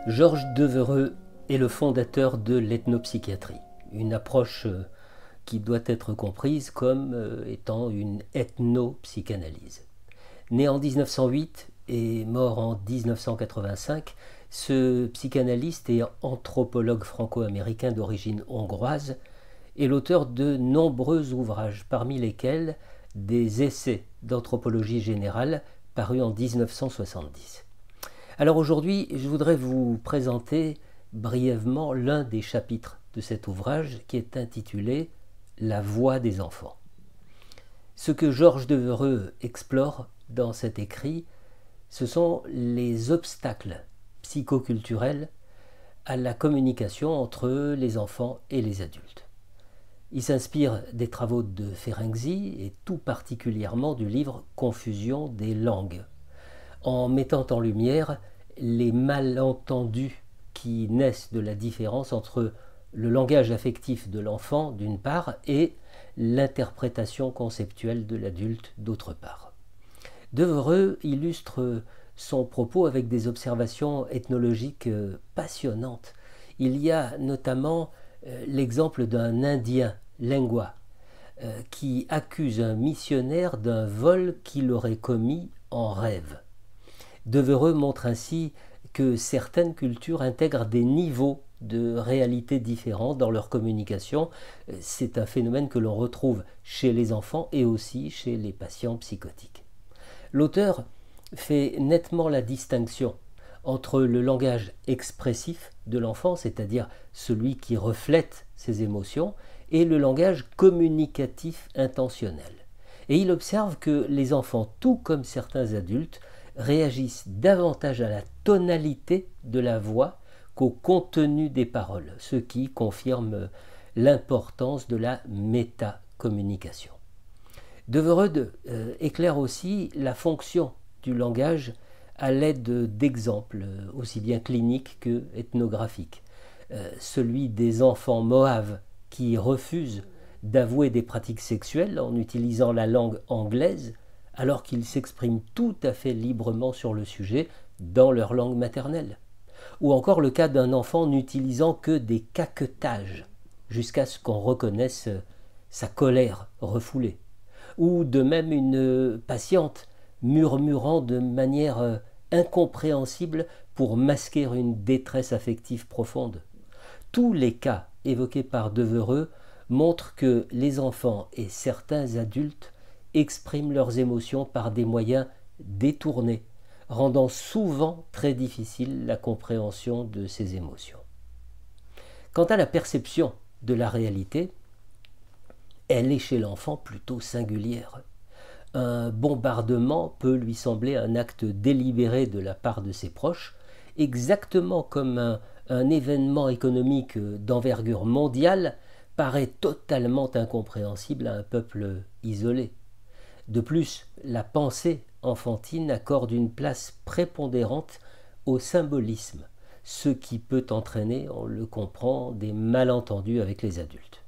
Georges Devereux est le fondateur de l'ethnopsychiatrie, une approche qui doit être comprise comme étant une ethnopsychanalyse. Né en 1908 et mort en 1985, ce psychanalyste et anthropologue franco-américain d'origine hongroise est l'auteur de nombreux ouvrages, parmi lesquels des essais d'anthropologie générale parus en 1970. Alors aujourd'hui, je voudrais vous présenter brièvement l'un des chapitres de cet ouvrage qui est intitulé « La voix des enfants ». Ce que Georges Devereux explore dans cet écrit, ce sont les obstacles psychoculturels à la communication entre les enfants et les adultes. Il s'inspire des travaux de Ferenczi et tout particulièrement du livre « Confusion des langues », en mettant en lumière les malentendus qui naissent de la différence entre le langage affectif de l'enfant d'une part et l'interprétation conceptuelle de l'adulte d'autre part. Devereux illustre son propos avec des observations ethnologiques passionnantes. Il y a notamment l'exemple d'un Indien, Lengua, qui accuse un missionnaire d'un vol qu'il aurait commis en rêve. Devereux montre ainsi que certaines cultures intègrent des niveaux de réalité différents dans leur communication. C'est un phénomène que l'on retrouve chez les enfants et aussi chez les patients psychotiques. L'auteur fait nettement la distinction entre le langage expressif de l'enfant, c'est-à-dire celui qui reflète ses émotions, et le langage communicatif intentionnel. Et il observe que les enfants, tout comme certains adultes, réagissent davantage à la tonalité de la voix qu'au contenu des paroles, ce qui confirme l'importance de la métacommunication. Devereux éclaire aussi la fonction du langage à l'aide d'exemples aussi bien cliniques que ethnographiques. Celui des enfants moaves qui refusent d'avouer des pratiques sexuelles en utilisant la langue anglaise alors qu'ils s'expriment tout à fait librement sur le sujet dans leur langue maternelle. Ou encore le cas d'un enfant n'utilisant que des caquetages jusqu'à ce qu'on reconnaisse sa colère refoulée. Ou de même une patiente murmurant de manière incompréhensible pour masquer une détresse affective profonde. Tous les cas évoqués par Devereux montrent que les enfants et certains adultes expriment leurs émotions par des moyens détournés, rendant souvent très difficile la compréhension de ces émotions. Quant à la perception de la réalité, elle est chez l'enfant plutôt singulière. Un bombardement peut lui sembler un acte délibéré de la part de ses proches, exactement comme un événement économique d'envergure mondiale paraît totalement incompréhensible à un peuple isolé. De plus, la pensée enfantine accorde une place prépondérante au symbolisme, ce qui peut entraîner, on le comprend, des malentendus avec les adultes.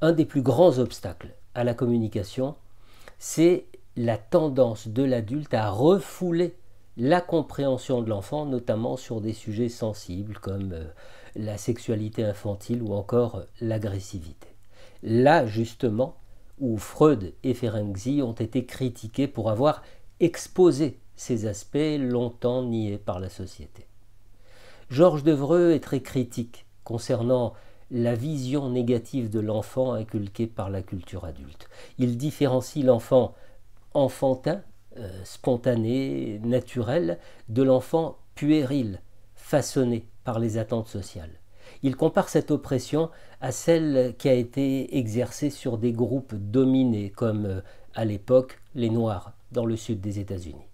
Un des plus grands obstacles à la communication, c'est la tendance de l'adulte à refouler la compréhension de l'enfant, notamment sur des sujets sensibles comme la sexualité infantile ou encore l'agressivité. Là, justement, où Freud et Ferenczi ont été critiqués pour avoir exposé ces aspects longtemps niés par la société. Georges Devereux est très critique concernant la vision négative de l'enfant inculquée par la culture adulte. Il différencie l'enfant enfantin, spontané, naturel, de l'enfant puéril, façonné par les attentes sociales. Il compare cette oppression à celle qui a été exercée sur des groupes dominés, comme à l'époque les Noirs dans le sud des États-Unis.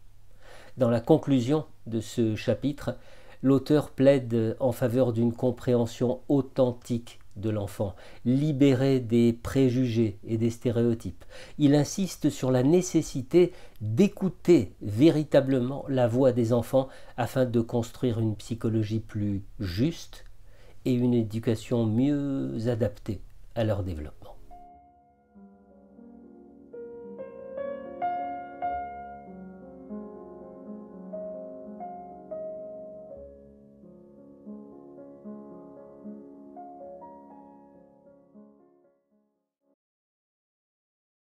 Dans la conclusion de ce chapitre, l'auteur plaide en faveur d'une compréhension authentique de l'enfant, libérée des préjugés et des stéréotypes. Il insiste sur la nécessité d'écouter véritablement la voix des enfants afin de construire une psychologie plus juste et une éducation mieux adaptée à leur développement.